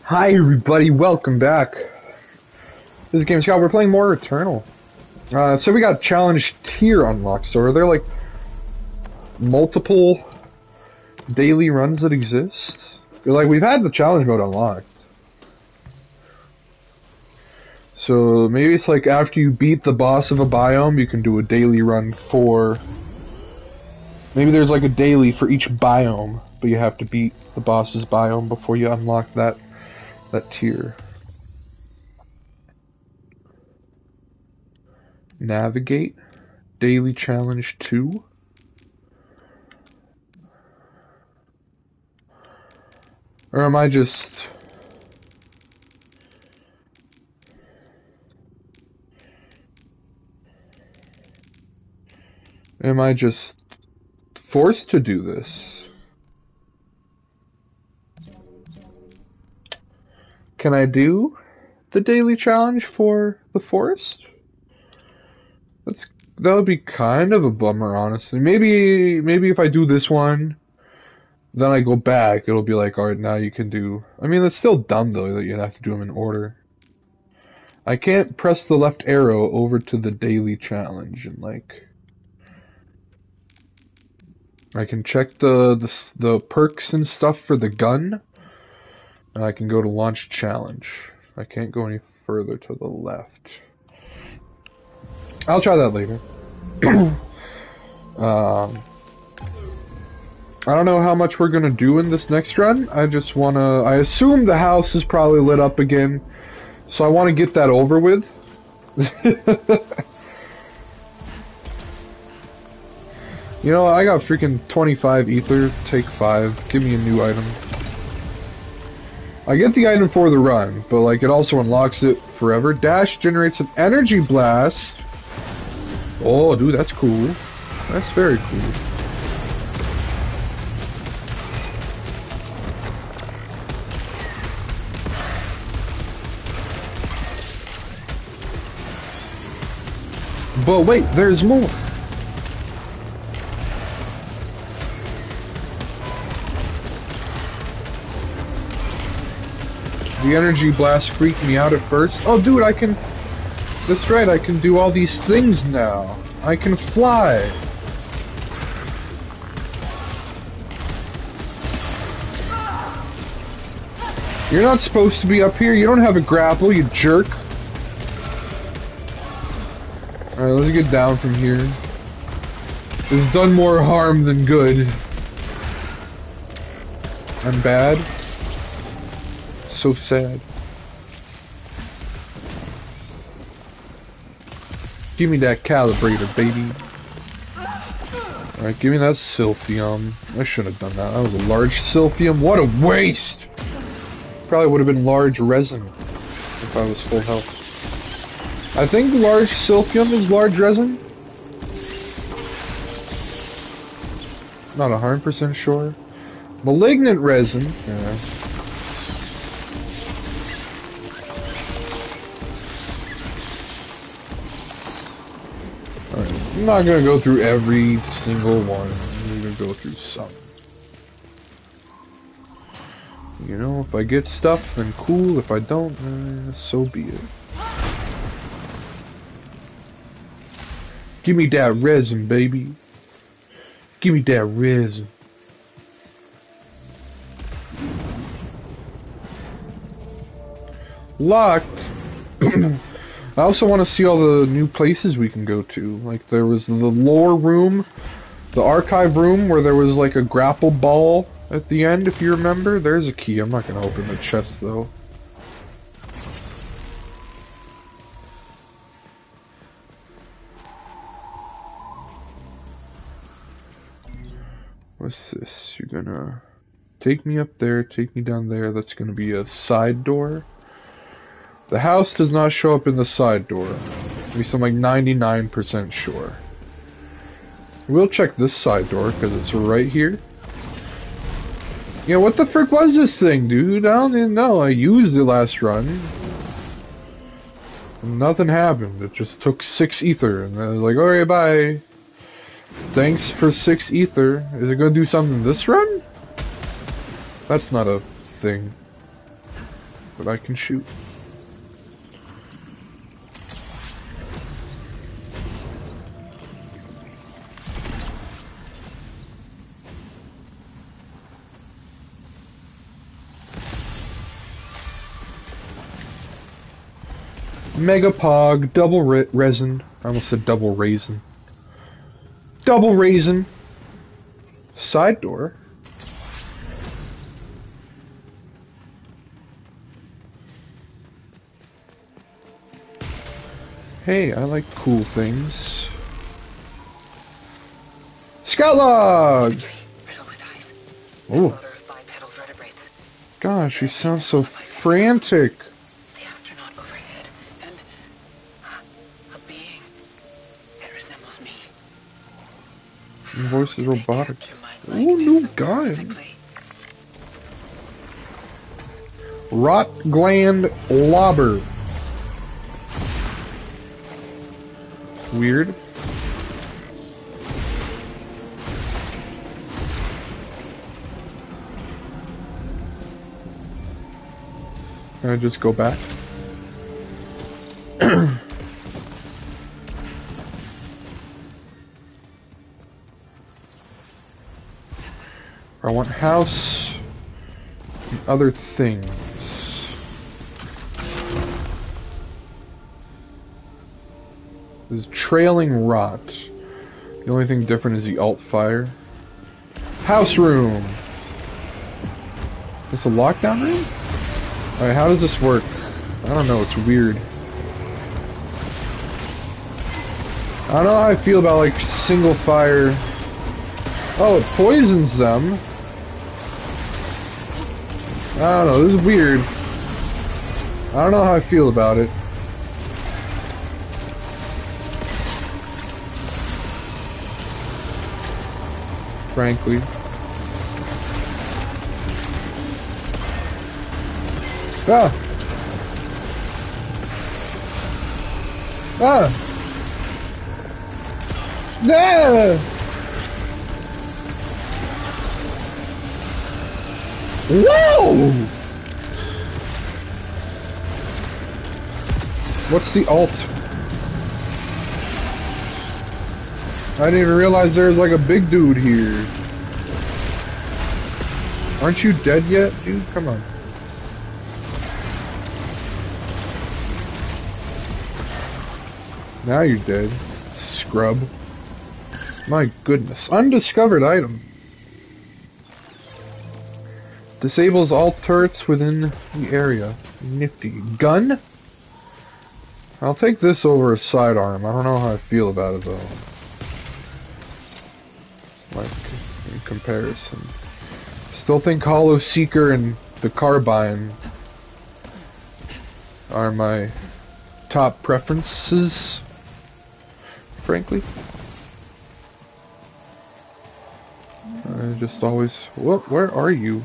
Hi everybody, welcome back. This is Game Scout. We're playing more Returnal. So we got challenge tier unlocked. So are there like multiple daily runs that exist? Like we've had the challenge mode unlocked. So maybe it's like after you beat the boss of a biome, you can do a daily run for... Maybe there's like a daily for each biome, but you have to beat the boss's biome before you unlock that tier. Navigate. Daily challenge 2. Or am I just... forced to do this? Can I do the daily challenge for the forest? That would be kind of a bummer, honestly. Maybe if I do this one, then I go back, it'll be like, alright, now you can do... I mean, it's still dumb, though, that you have to do them in order. I can't press the left arrow over to the daily challenge and, like... I can check the perks and stuff for the gun, and I can go to launch challenge. I can't go any further to the left. I'll try that later. I don't know how much we're gonna do in this next run. I assume the house is probably lit up again, so I want to get that over with. You know, I got freaking 25 ether, take 5, give me a new item. I get the item for the run, but like it also unlocks it forever. Dash generates an energy blast. Oh, dude, that's cool. That's very cool. But wait, there's more. The energy blast freaked me out at first. Oh, dude, I can... That's right, I can do all these things now. I can fly. You're not supposed to be up here. You don't have a grapple, you jerk. Alright, let's get down from here. It's done more harm than good. I'm bad. So sad. Give me that calibrator, baby. Alright, give me that silphium. I should have done that. That was a large silphium. What a waste! Probably would have been large resin if I was full health. I think large silphium is large resin. Not 100% sure. Malignant resin. Yeah. I'm not gonna go through every single one. I'm gonna go through some. You know, if I get stuff, then cool. If I don't, so be it. Give me that resin, baby. Give me that resin. Locked. I also want to see all the new places we can go to. Like, there was the lore room, the archive room, where there was like a grapple ball at the end, if you remember. There's a key. I'm not going to open the chest, though. What's this? You're gonna take me up there, take me down there. That's going to be a side door. The house does not show up in the side door. At least I'm like 99% sure. We'll check this side door, because it's right here. Yeah, what the frick was this thing, dude? I don't even know. I used it last run. And nothing happened. It just took 6 ether, and I was like, alright, bye. Thanks for 6 ether. Is it gonna do something this run? That's not a thing. that I can shoot. Megapog, double resin. I almost said double raisin. Double raisin. Side door. Hey, I like cool things. Scout log! Oh. Gosh, she sounds so frantic. The astronaut overhead, and a being that resembles me. Your voice is robotic. Ooh, new gun. Rot gland lobber. Weird. Can I just go back? I want house and other things. This is trailing rot. The only thing different is the alt fire. House room! Is this a lockdown room? Alright, how does this work? I don't know, it's weird. I don't know how I feel about like single fire. Oh, it poisons them. I don't know, this is weird. I don't know how I feel about it. Frankly. Ah! Ah! Ah! Whoa! What's the alt? I didn't even realize there was like a big dude here. Aren't you dead yet, dude? Come on. Now you're dead, scrub. My goodness. Undiscovered item. Disables all turrets within the area. Nifty. Gun? I'll take this over a sidearm. I don't know how I feel about it though. Like, in comparison. Still think Hollow Seeker and the Carbine are my top preferences, frankly. I just always... where are you?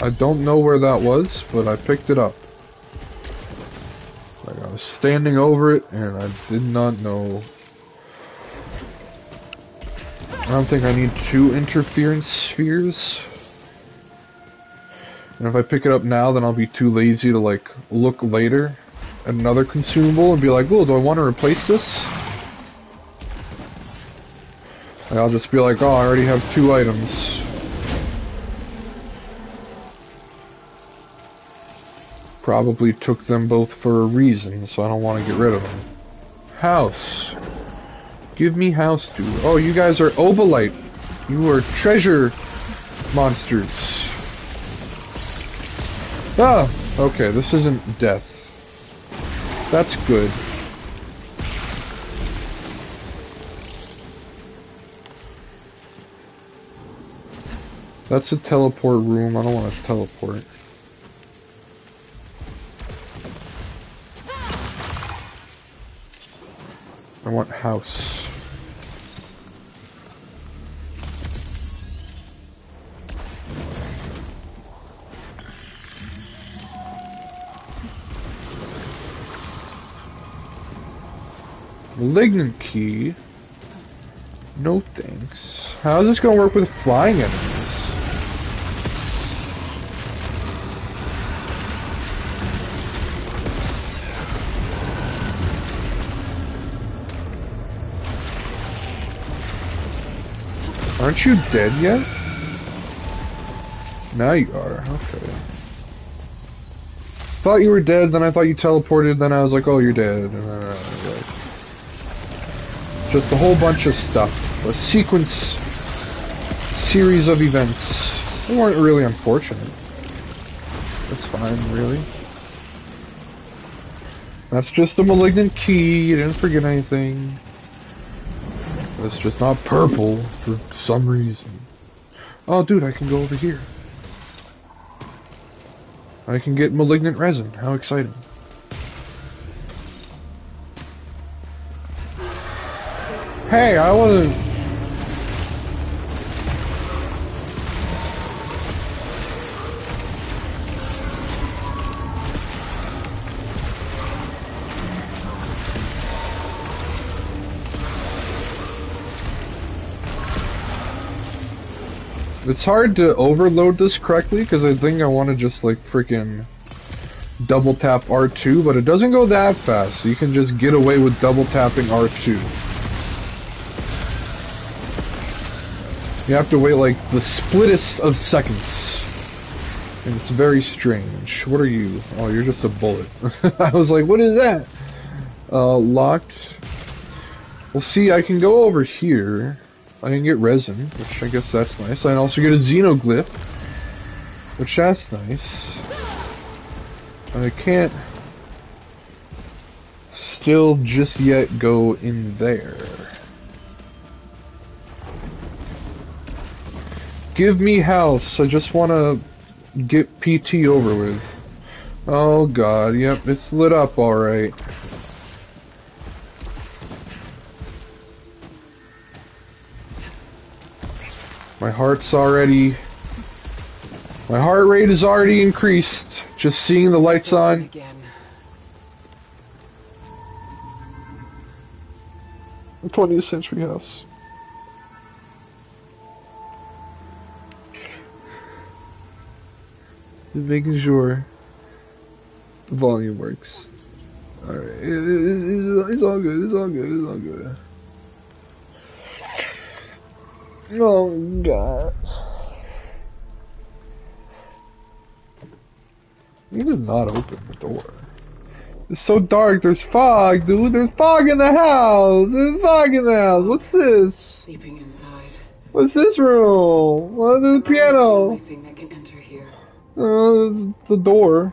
I don't know where that was, but I picked it up. Like, I was standing over it, and I did not know. I don't think I need 2 interference spheres. And if I pick it up now, then I'll be too lazy to, like, look later at another consumable and be like, oh, do I want to replace this? Like, I'll just be like, oh, I already have 2 items. Probably took them both for a reason, so I don't want to get rid of them. House. Give me house, dude. Oh, you guys are Obolite. You are treasure monsters. Ah! Okay, this isn't death. That's good. That's a teleport room. I don't want to teleport. I want house. Malignant key. No thanks. How is this gonna work with flying enemies? Aren't you dead yet? Now you are, okay. Thought you were dead, then I thought you teleported, then I was like, oh, you're dead. And then I was like, just a whole bunch of stuff. A series of events. They weren't really unfortunate. That's fine, really. That's just a malignant key, you didn't forget anything. It's just not purple for some reason. Oh, dude, I can go over here. I can get malignant resin. How exciting. Hey, I wasn't... It's hard to overload this correctly because I think I want to just like freaking double tap R2, but it doesn't go that fast, so you can just get away with double tapping R2. You have to wait like the splittest of seconds. And it's very strange. What are you? Oh, you're just a bullet. I was like, what is that? Locked. Well, see, I can go over here. I can get resin, which I guess that's nice. I can also get a xenoglyph, which that's nice. I can't still just yet go in there. Give me house. I just want to get PT over with. Oh god, yep, it's lit up alright. My heart rate is already increased, just seeing the lights on. The 20th century house. Just making sure the volume works. Alright, it's all good, it's all good, it's all good. Oh god. You did not open the door. It's so dark, there's fog, dude. There's fog in the house. There's fog in the house. What's this? Sleeping inside. What's this room? What's this piano? The only thing that can enter here. It's the door.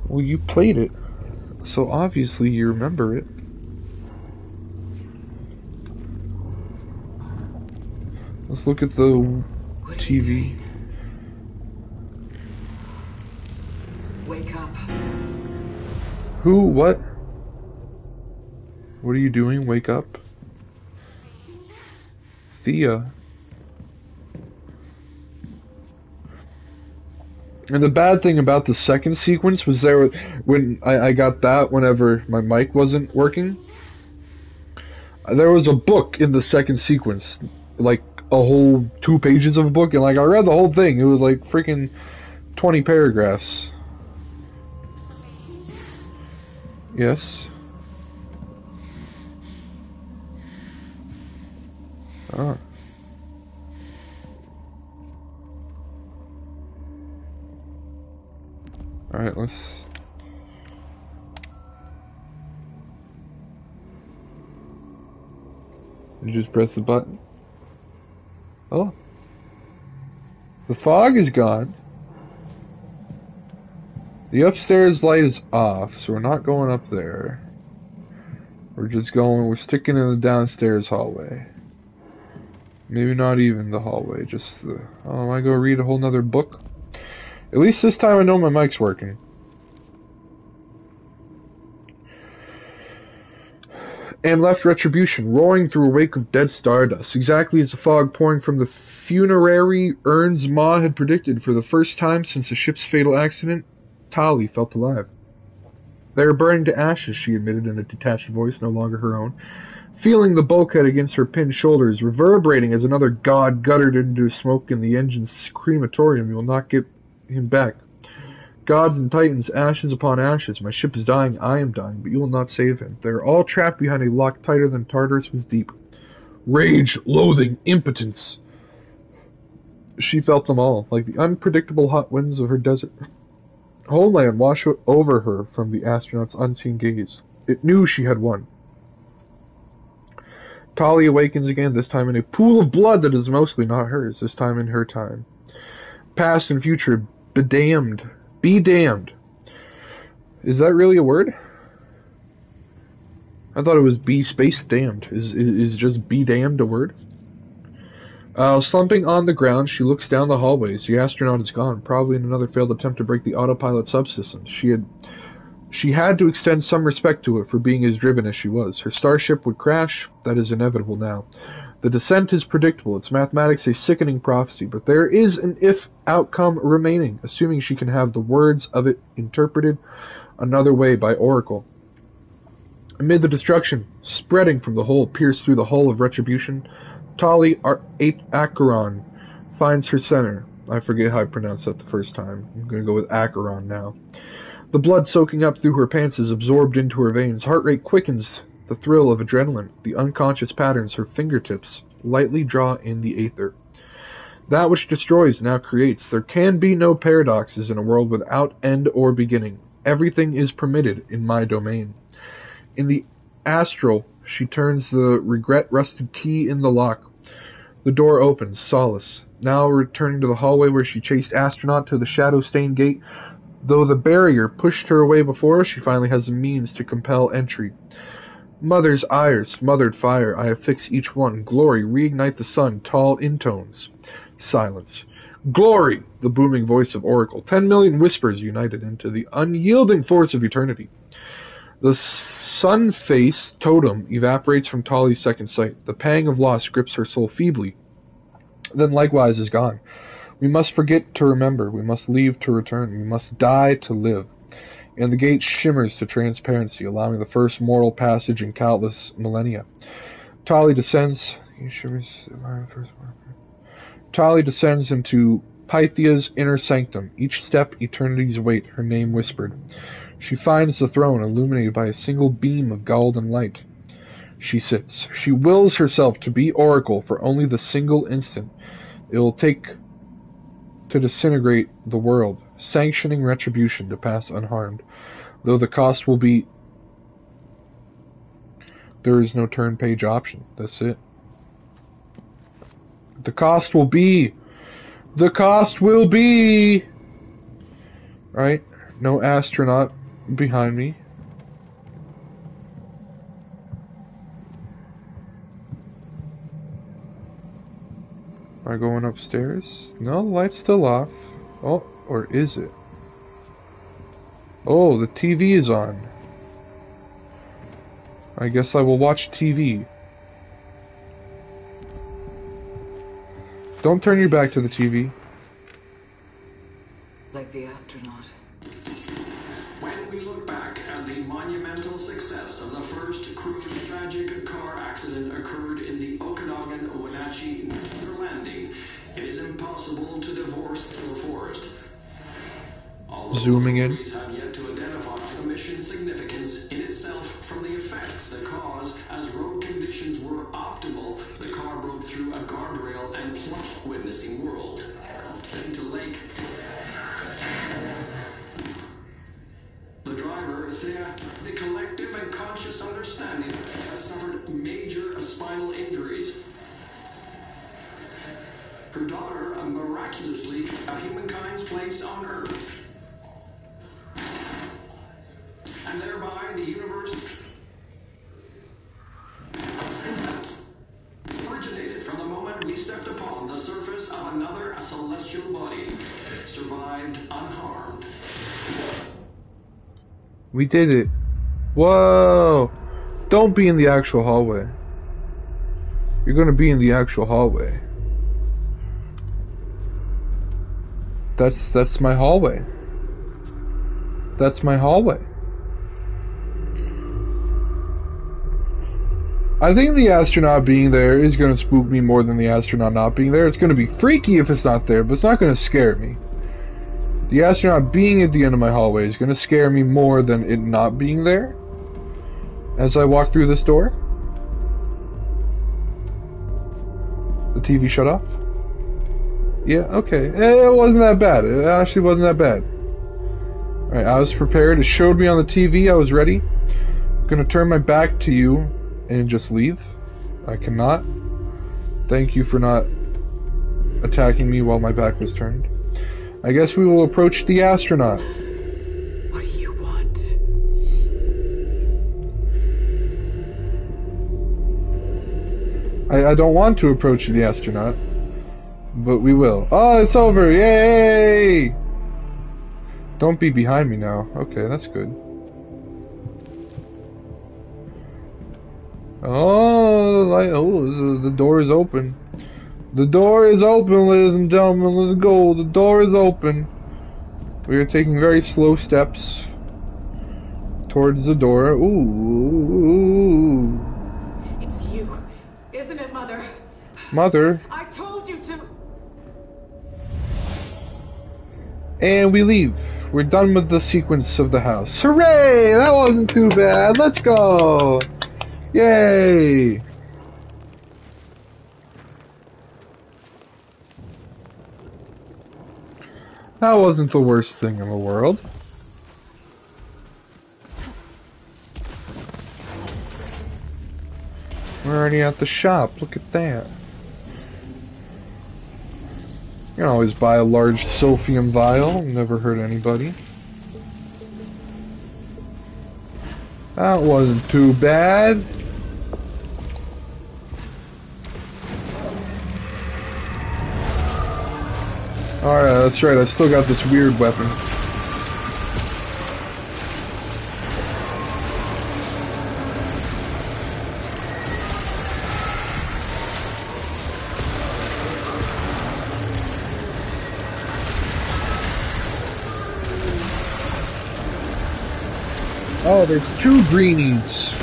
Well, you played it, so obviously you remember it. Let's look at the TV. Wake up. Who? What? What are you doing? Wake up. Thea. And the bad thing about the second sequence was when I got that whenever my mic wasn't working. There was a book in the second sequence, like a whole 2 pages of a book, and like I read the whole thing. It was like freaking 20 paragraphs. Yes. Ah. Alright, let's... You just press the button. Oh. The fog is gone. The upstairs light is off, so we're not going up there. We're sticking in the downstairs hallway. Maybe not even the hallway, just the... Oh, I go read a whole nother book? At least this time I know my mic's working. And left Retribution, roaring through a wake of dead stardust, exactly as the fog pouring from the funerary urns Ma had predicted. For the first time since the ship's fatal accident, Tali felt alive. They are burning to ashes, she admitted in a detached voice, no longer her own, feeling the bulkhead against her pinned shoulders, reverberating as another god guttered into smoke in the engine's crematorium. You will not get him back. Gods and titans, ashes upon ashes. My ship is dying, I am dying, but you will not save him. They are all trapped behind a lock tighter than Tartarus was deep. Rage, loathing, impotence. She felt them all, like the unpredictable hot winds of her desert. Homeland washed over her from the astronaut's unseen gaze. It knew she had won. Tali awakens again, this time in a pool of blood that is mostly not hers, this time in her time. Past and future, bedamned. Be damned. Is that really a word? I thought it was be space damned. Is just be damned a word? Slumping on the ground, she looks down the hallways. The astronaut is gone, probably in another failed attempt to break the autopilot subsystem. She had to extend some respect to it for being as driven as she was. Her starship would crash. That is inevitable now. The descent is predictable. It's mathematics a sickening prophecy, but there is an if outcome remaining, assuming she can have the words of it interpreted another way by Oracle. Amid the destruction spreading from the hole pierced through the hull of retribution, Tali Acheron finds her center. I forget how I pronounced that the first time. I'm going to go with Acheron now. The blood soaking up through her pants is absorbed into her veins. Heart rate quickens. The thrill of adrenaline, the unconscious patterns her fingertips lightly draw in the aether. That which destroys now creates. There can be no paradoxes in a world without end or beginning. Everything is permitted in my domain. In the astral, she turns the regret-rusted key in the lock. The door opens, solace. Now returning to the hallway where she chased Astronaut to the shadow-stained gate. Though the barrier pushed her away before, she finally has the means to compel entry. Mother's ire, smothered fire, I affix each one. Glory, reignite the sun, tall intones. Silence. Glory! The booming voice of Oracle. 10 million whispers united into the unyielding force of eternity. The sun face totem evaporates from Tali's second sight. The pang of loss grips her soul feebly, then likewise is gone. We must forget to remember. We must leave to return. We must die to live. And the gate shimmers to transparency, allowing the first mortal passage in countless millennia. Tali descends. Tali descends into Pythia's inner sanctum. Each step eternity's weight. Her name whispered. She finds the throne illuminated by a single beam of golden light. She sits. She wills herself to be Oracle for only the single instant it will take to disintegrate the world, sanctioning retribution to pass unharmed, though the cost will be... There is no turn page option. That's it. The cost will be... The cost will be... Right? No astronaut behind me. Am I going upstairs? No, the light's still off. Oh, or is it? Oh, the TV is on. I guess I will watch TV. Don't turn your back to the TV. Like the astronaut. When we look back at the monumental success of the first cruise, tragic car accident occurred in the Okanagan Wenatchee landing. It is impossible to divorce the forest. Although Zooming in. authorities have yet to identify the mission's significance in itself from the effects the cause, as road conditions were optimal, the car broke through a guardrail and plunged witnessing world into lake. The driver, the collective and conscious understanding, has suffered major spinal injuries. Her daughter, miraculously, of humankind's place on Earth. And thereby the universe originated from the moment we stepped upon the surface of another celestial body, survived unharmed. We did it. Whoa! Don't be in the actual hallway. You're gonna be in the actual hallway. That's my hallway. That's my hallway. I think the astronaut being there is gonna spook me more than the astronaut not being there. It's gonna be freaky if it's not there, but it's not gonna scare me. The astronaut being at the end of my hallway is gonna scare me more than it not being there as I walk through this door. The TV shut off? Yeah, okay. It wasn't that bad. It actually wasn't that bad. Alright, I was prepared. It showed me on the TV. I was ready. I'm gonna turn my back to you and just leave. I cannot. Thank you for not attacking me while my back was turned. I guess we will approach the astronaut. What do you want? I don't want to approach the astronaut, but we will. Oh, it's over! Yay! Don't be behind me now. Okay, that's good. Oh, the door is open. The door is open, ladies and gentlemen. Let's go. The door is open. We are taking very slow steps towards the door. Ooh. It's you, isn't it, Mother? Mother. I told you to. And we leave. We're done with the sequence of the house. Hooray! That wasn't too bad. Let's go. Yay! That wasn't the worst thing in the world. We're already at the shop. Look at that. You can always buy a large Sophium vial. Never hurt anybody. That wasn't too bad. Alright, that's right, I still got this weird weapon. Oh, there's two greenies.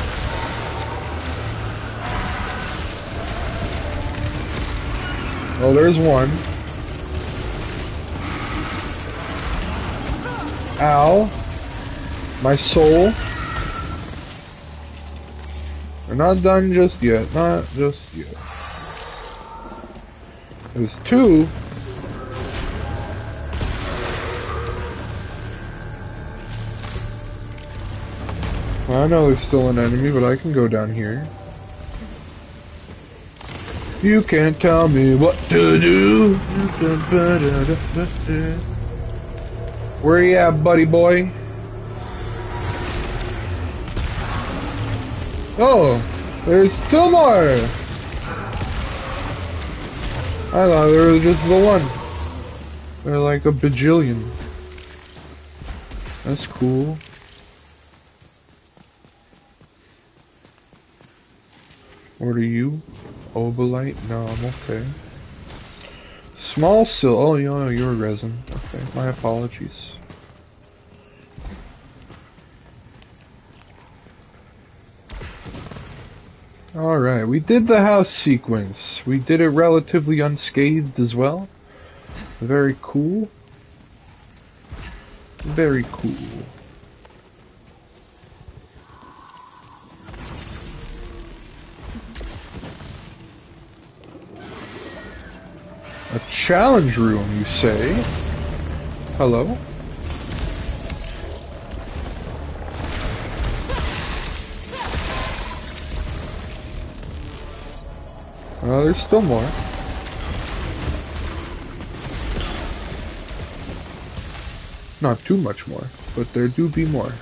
Oh, there's one. Ow. My soul. We're not done just yet. Not just yet. There's two. Well, I know there's still an enemy, but I can go down here. You can't tell me what to do. Where you at, buddy boy? Oh, there's still more! I thought there was just the one. They're like a bajillion. That's cool. What are you? Obolite? No, I'm okay. Small sil. Oh, you're resin. Okay, my apologies. Alright, we did the house sequence. We did it relatively unscathed as well. Very cool. Very cool. A challenge room, you say? Hello? There's still more. Not too much more, but there do be more.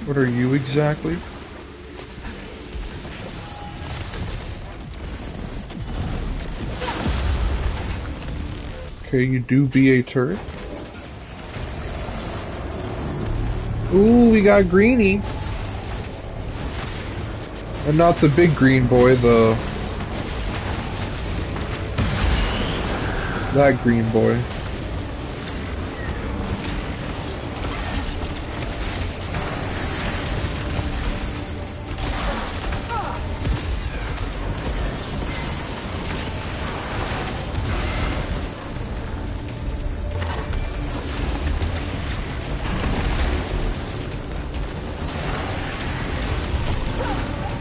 What are you exactly? Okay, you do be a turret. Ooh, we got Greenie. And not the big green boy, the That green boy.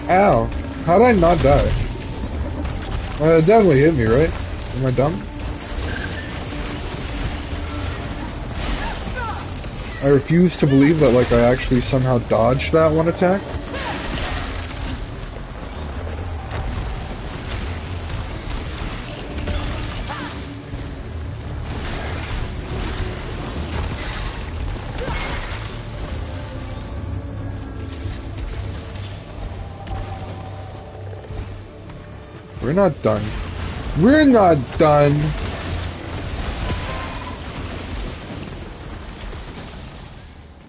Ow. How did I not die? It definitely hit me, right? Am I dumb? I refuse to believe that, like, I actually somehow dodged that one attack. We're not done. We're not done!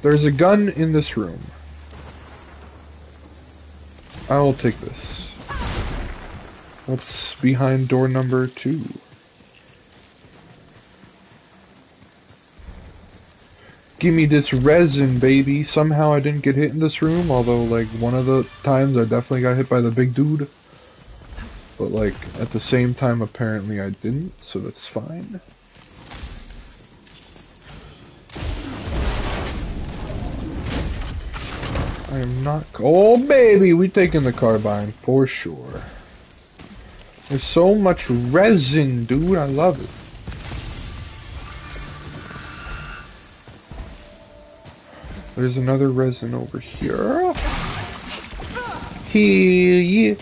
There's a gun in this room. I will take this. What's behind door number 2? Give me this resin, baby. Somehow I didn't get hit in this room, although, like, one of the times I definitely got hit by the big dude. But, like, at the same time, apparently I didn't, so that's fine. I am not... Oh, baby! We taking the carbine, for sure. There's so much resin, dude. I love it. There's another resin over here. Here.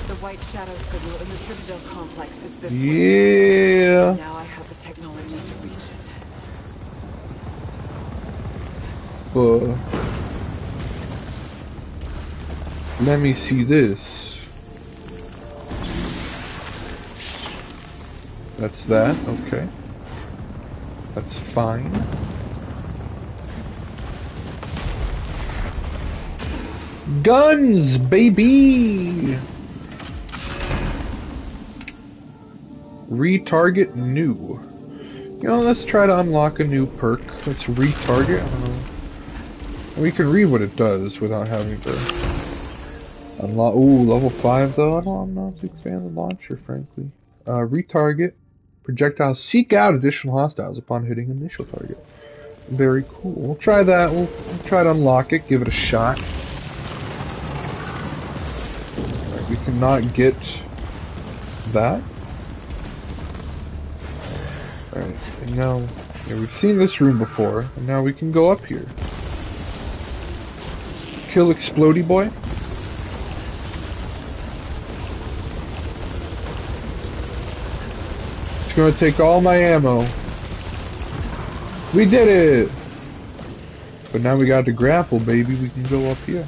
The white shadow signal in the Citadel complex is this way. Yeah. Now I have the technology to reach it. Let me see this. That's that, okay. That's fine. Guns, baby! Retarget new. You know, let's try to unlock a new perk. Let's retarget. I don't know. We can read what it does without having to unlock. Ooh, level 5 though. I'm not a big fan of the launcher, frankly. Retarget. Projectiles seek out additional hostiles upon hitting initial target. Very cool. We'll try that. We'll try to unlock it. Give it a shot. Alright, we cannot get that. Alright, and now, yeah, we've seen this room before, and now we can go up here. Kill Explodey Boy. It's gonna take all my ammo. We did it! But now we got to grapple, baby. We can go up here.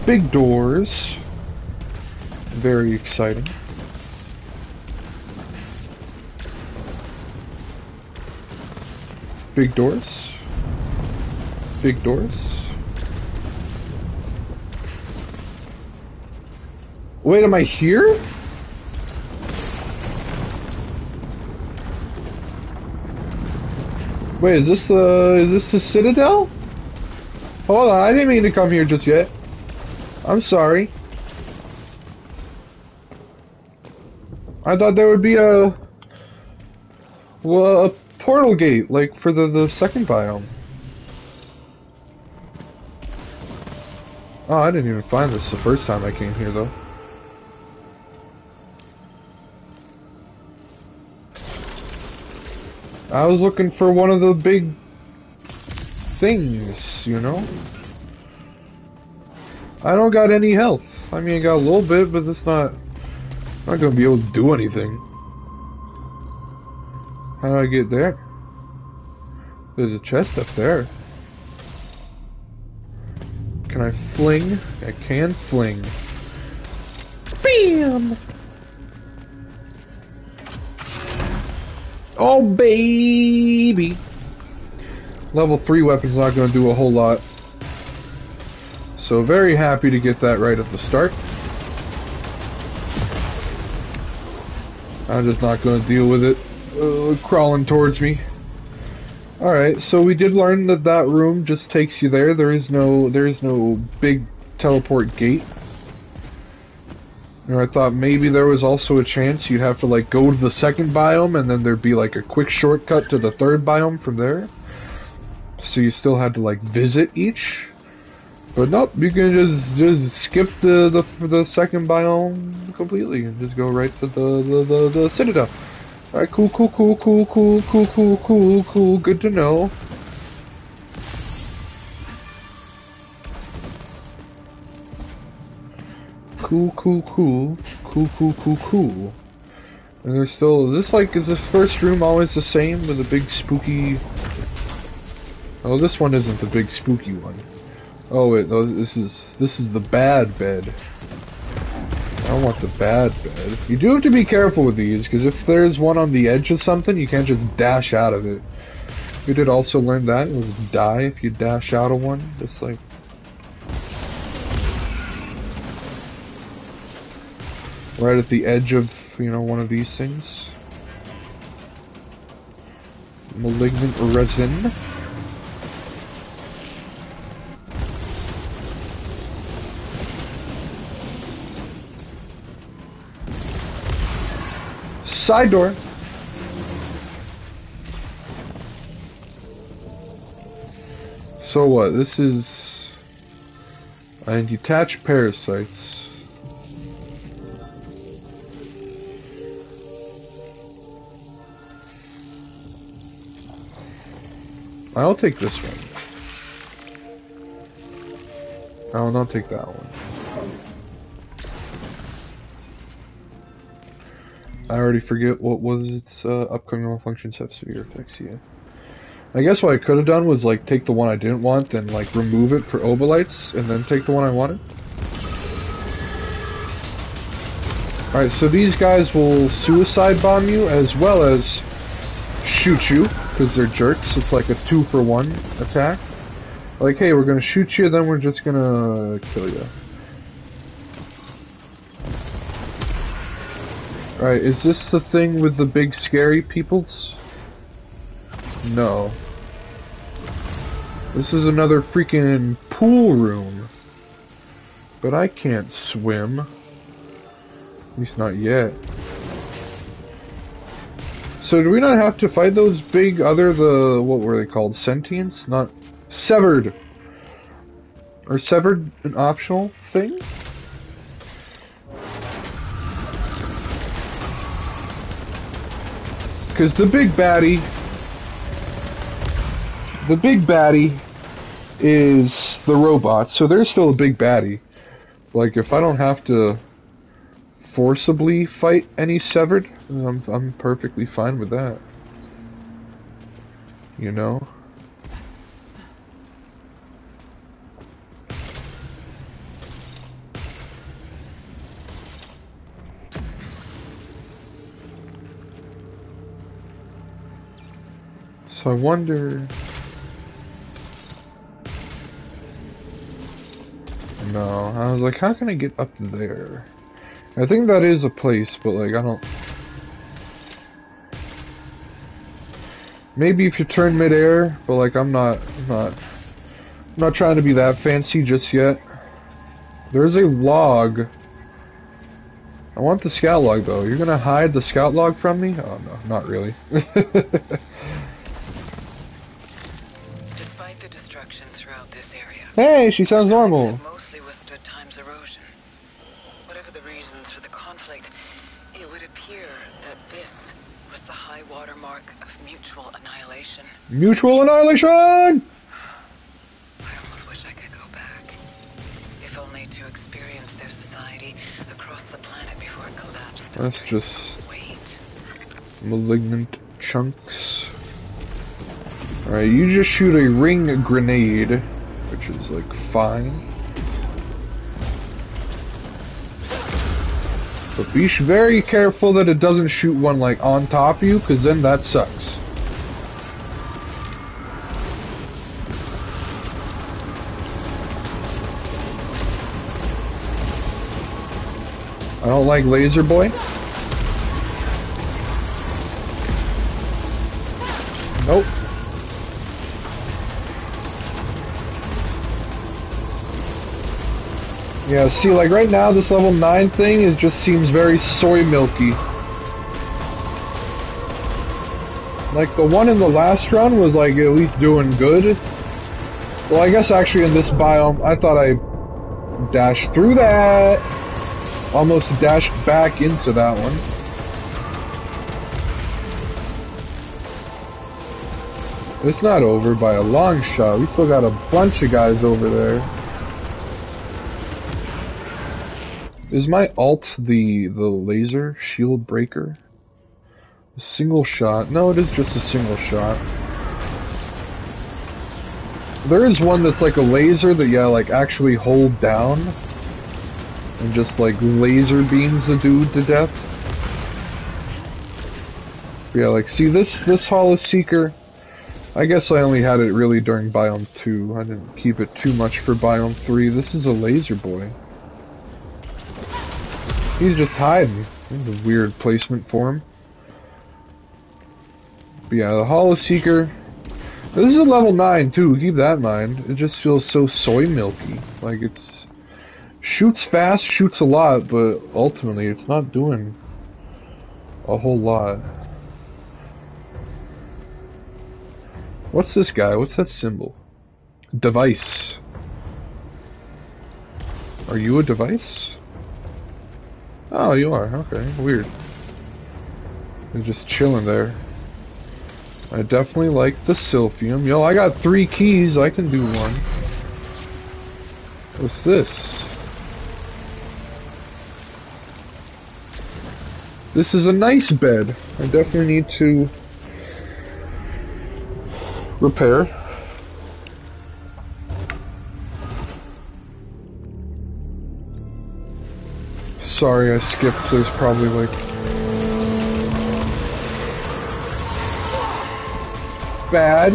Big doors. Very exciting. Big doors. Big doors. Wait, am I here? Wait, is this the Citadel? Hold on, I didn't mean to come here just yet. I'm sorry. I thought there would be a portal gate, like for the second biome. Oh, I didn't even find this the first time I came here though. I was looking for one of the big things, you know? I don't got any health. I mean, I got a little bit, but it's not gonna be able to do anything. How do I get there? There's a chest up there. Can I fling? I can fling. BAM! Oh, baby! Level 3 weapon's not going to do a whole lot. So very happy to get that right at the start. I'm just not going to deal with it crawling towards me. Alright, so we did learn that that room just takes you there. There is no big teleport gate. You know, I thought maybe there was also a chance you'd have to like go to the second biome and then there'd be like a quick shortcut to the third biome from there. So you still had to like visit each. But nope, you can just skip the second biome completely and just go right to the Citadel. Alright, cool, good to know. Cool. And there's still, is the first room always the same with a big spooky... Oh, this one isn't the big spooky one. Oh wait, no, this is the bad bed. I don't want the bad bed. You do have to be careful with these, because if there's one on the edge of something, you can't just dash out of it. We did also learn that, you'll just die if you dash out of one, just like... Right at the edge of, you know, one of these things. Malignant resin. Side door. So what? This is... And detach parasites. I'll take this one. I will not take that one. I already forget what was its upcoming malfunctions have severe effects, yeah. I guess what I could have done was like take the one I didn't want, then like remove it for obolites, and then take the one I wanted. Alright, so these guys will suicide bomb you as well as shoot you, because they're jerks. It's like a 2-for-1 attack. Like, hey, we're gonna shoot you, then we're just gonna kill you. Alright, is this the thing with the big scary peoples? No. This is another freaking pool room. But I can't swim. At least not yet. So do we not have to fight those big what were they called? Sentients? Not... Severed! Or severed an optional thing? Because the big baddie is the robot, so there's still a big baddie. Like, if I don't have to forcibly fight any severed, I'm perfectly fine with that. You know? So I wonder... No, I was like, how can I get up there? I think that is a place, but like, I don't... Maybe if you turn mid-air, but like, I'm not trying to be that fancy just yet. There's a log. I want the scout log though. You're gonna hide the scout log from me? Oh no, not really. Despite the destruction throughout this area, Hey, she sounds normal. have mostly withstood time's erosion. Whatever the reasons for the conflict, it would appear that this was the high water mark of mutual annihilation. Mutual annihilation! I almost wish I could go back, if only to experience their society across the planet before it collapsed. That's just Wait. malignant chunks. Alright, you just shoot a ring grenade, which is like fine. But be very careful that it doesn't shoot one like on top of you, because then that sucks. I don't like Laser Boy. Nope. Yeah, see, like right now, this level 9 thing just seems very soy milky. Like the one in the last run was like at least doing good. Well, I guess actually in this biome, I thought I dashed through that. Almost dashed back into that one. It's not over by a long shot. We still got a bunch of guys over there. Is my alt the laser shield breaker? A single shot? No, it is just a single shot. There is one that's like a laser that, yeah, like actually hold down and just like laser beams the dude to death. Yeah, like see this Hollow Seeker, I guess I only had it really during Biome 2. I didn't keep it too much for Biome 3. This is a laser boy. He's just hiding. That's a weird placement for him. But yeah, the Hollow Seeker. This is a level 9 too, keep that in mind. It just feels so soy milky. Like it's shoots fast, shoots a lot, but ultimately it's not doing a whole lot. What's this guy? What's that symbol? Device. Are you a device? Oh, you are. Okay, weird. You're just chilling there. I definitely like the Silphium. Yo, I got 3 keys. I can do one. What's this? This is a nice bed. I definitely need to repair. Sorry, I skipped. There's probably like bad.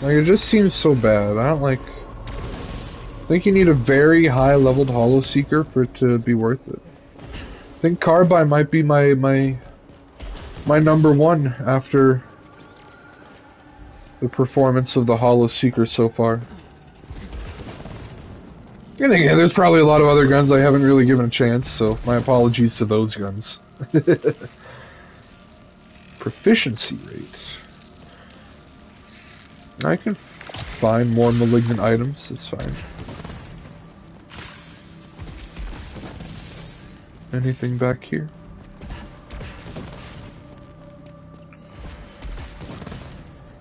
Like it just seems so bad. I don't like. I think you need a very high leveled Hollow Seeker for it to be worth it. I think Carbine might be my number one after the performance of the Hollow Seeker so far. And again, there's probably a lot of other guns I haven't really given a chance, so my apologies to those guns. Proficiency rates. I can find more malignant items, it's fine. Anything back here?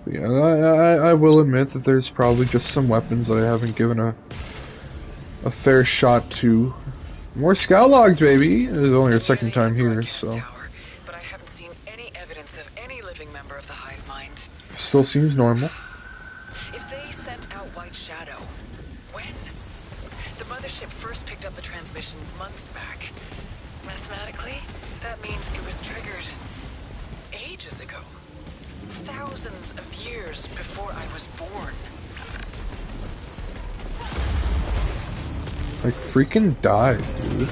Yeah, I will admit that there's probably just some weapons that I haven't given a fair shot to. More scout logs, baby! It's only our second time here, so. But I haven't seen any evidence of any living member of the hive mind. Still seems normal. If they sent out White Shadow, when? The mothership first picked up the transmission months back. Mathematically, that means it was triggered ages ago. Thousands of years before I was born. Like freaking die, dude.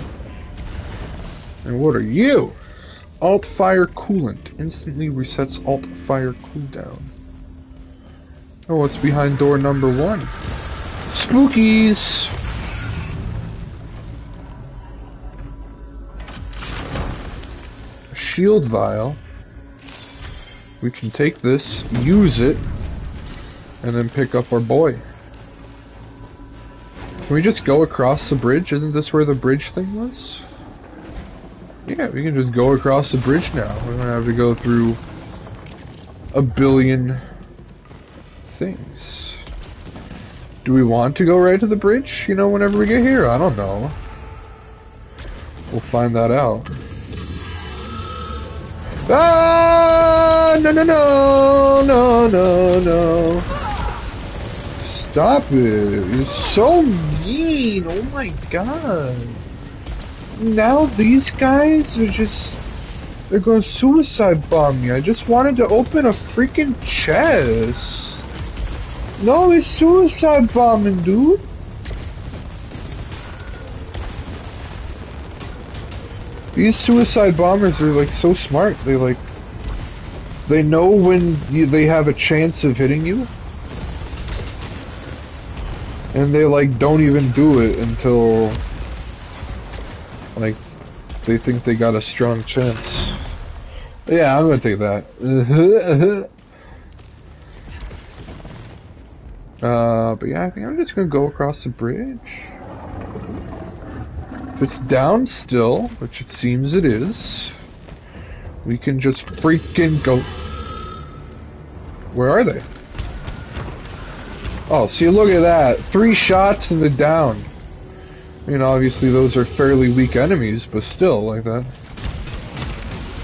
And what are you? Alt fire coolant instantly resets alt fire cooldown. Oh, what's behind door number 1? Spookies! A shield vial. We can take this, use it, and then pick up our boy. Can we just go across the bridge? Isn't this where the bridge thing was? Yeah, we can just go across the bridge now. We don't have to go through a billion things. Do we want to go right to the bridge? You know, whenever we get here? I don't know. We'll find that out. Ah! No, no, no! No, no, no! Stop it. You're so mean. Oh my god. Now these guys are just... They're gonna suicide bomb me. I just wanted to open a freaking chest. No, he's suicide bombing, dude. These suicide bombers are like so smart. They know when they have a chance of hitting you. And they like don't even do it until like they think they got a strong chance. Yeah, I'm gonna take that. But yeah, I think I'm just gonna go across the bridge. If it's down still, which it seems it is, we can just freaking go. Where are they? Oh, see, look at that. 3 shots and they're down. I mean, obviously those are fairly weak enemies, but still, like that.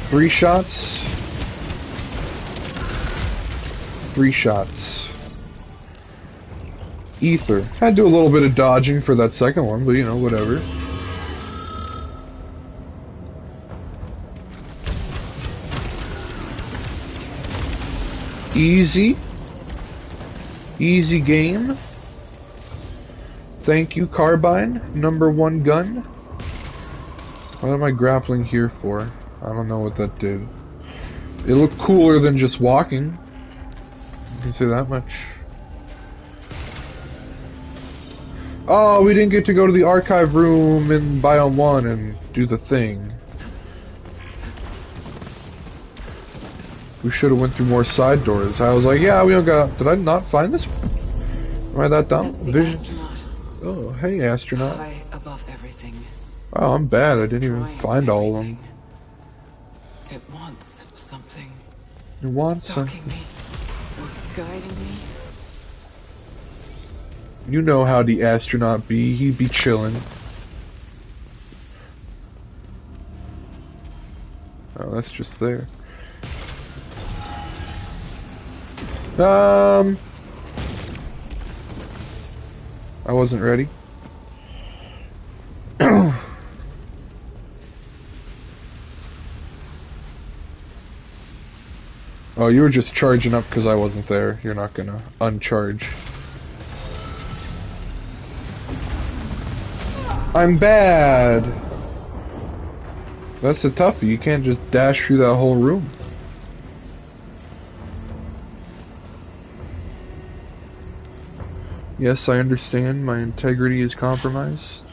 3 shots. 3 shots. Ether. Had to do a little bit of dodging for that second one, but you know, whatever. Easy. Easy game. Thank you, Carbine. #1 gun. What am I grappling here for? I don't know what that did. It looked cooler than just walking. I can say that much. Oh, we didn't get to go to the archive room in Biome 1 and do the thing. We should have went through more side doors. I was like, yeah, we don't got... Did I not find this? Am I that dumb? Vision? Astronaut. Oh, hey, astronaut. High above everything. Oh, I'm bad. I didn't even find all of them. It wants something. It wants Stalking something. me. Or guiding me. You know how the astronaut be. He be chillin'. Oh, that's just there. I wasn't ready. Oh, you were just charging up because I wasn't there. You're not gonna uncharge. I'm bad! That's a toughie. You can't just dash through that whole room. Yes, I understand. My integrity is compromised.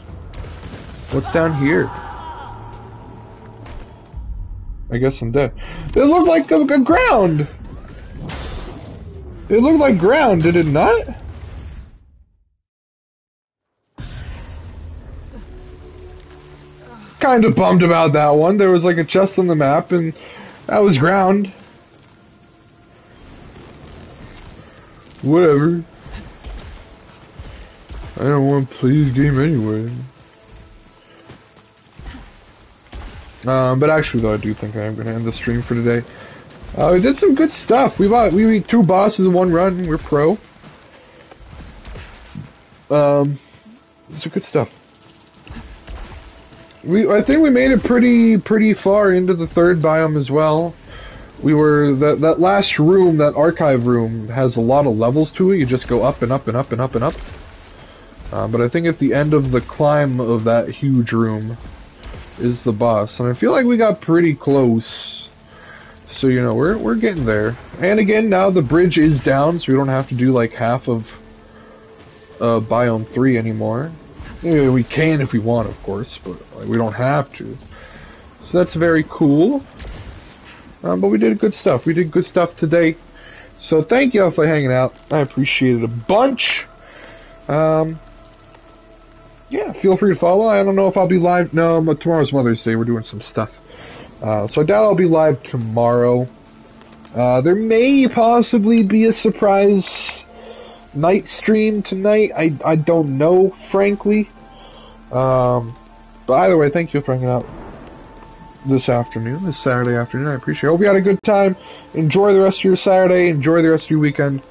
What's down here? I guess I'm dead. It looked like a ground! It looked like ground, did it not? Kinda bummed about that one. There was like a chest on the map and that was ground. Whatever. I don't want to play this game anyway. But actually though, I do think I am going to end the stream for today. We did some good stuff. We beat 2 bosses in 1 run. We're pro. It's good stuff. I think we made it pretty far into the 3rd biome as well. We were that last room, that archive room, has a lot of levels to it. You just go up and up and up and up and up. But I think at the end of the climb of that huge room is the boss, and I feel like we got pretty close. So you know, we're getting there. And again, now the bridge is down, so we don't have to do like half of biome 3 anymore. Yeah, we can if we want, of course, but like, we don't have to. So that's very cool. But we did good stuff. We did good stuff today. So thank y'all for hanging out. I appreciate it a bunch. Yeah, feel free to follow. I don't know if I'll be live. No, but tomorrow's Mother's Day. We're doing some stuff. So I doubt I'll be live tomorrow. There may possibly be a surprise night stream tonight. I don't know, frankly. But either way, thank you for hanging out this Saturday afternoon. I appreciate it. Hope you had a good time. Enjoy the rest of your Saturday. Enjoy the rest of your weekend.